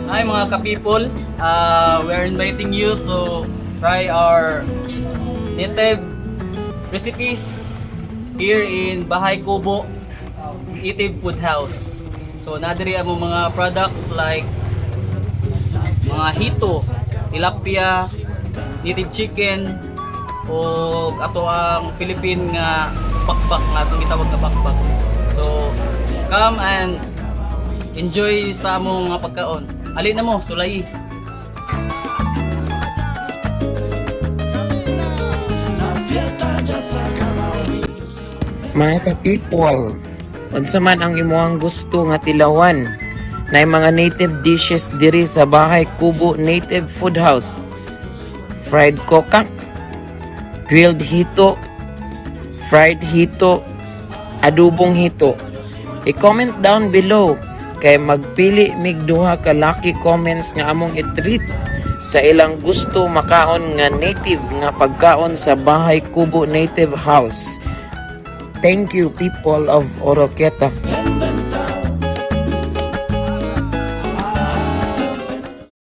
Hi mga ka-people, we are inviting you to try our native recipes here in Bahay Kubo Native Food House. So nadiri mo mga products like mga hito, tilapia, native chicken o ato ang Philippine nga bakbak nga itong gitawag na bakbak. So come and enjoy sa among mga pagkaon. Ali na mo, sulay. Mga ka-people, unsa man ang imuhang gusto nga tilawan na mga native dishes diri sa Bahay Kubo Native Food House. Fried kokak, grilled hito, fried hito, adobong hito. I-comment down below kay magpili mig duha ka lucky comments nga among i-treat sa ilang gusto makaon nga native nga pagkaon sa Bahay Kubo Native House. Thank you, people of Oroqueta.